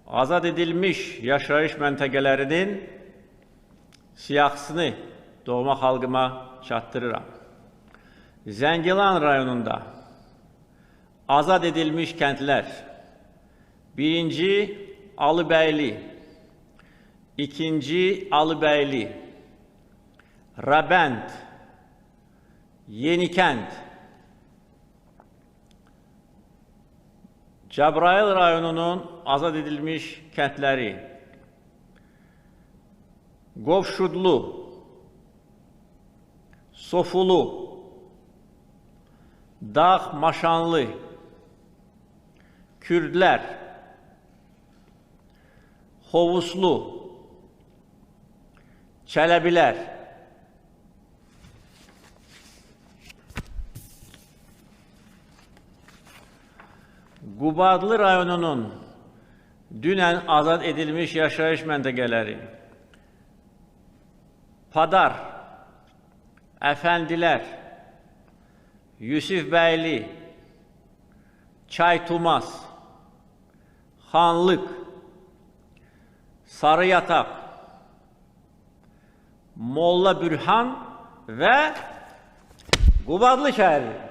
azad edilmiş yaşayış məntəqələrinin siyahısını doğma xalqıma çatdırıram. Zəngilan rayonunda azad edilmiş kəndlər: 1-ci Alıbəyli, 2-ci Alıbəyli, Rabənd, Yenikənd. Cəbrayıl rayonunun azad edilmiş kəndləri: Qovşudlu, Sofulu, Dağ Maşanlı, Kürdlər, Hovuzlu, Çələbilər. Qubadlı rayonunun dünən azad edilmiş yaşayış məntəqələri: Padar, Əfəndilər, Yusifbəyli, Çaytumaz, Xanlıq, Sarıyataq, Molla Bürhan və Qubadlı şəhəri.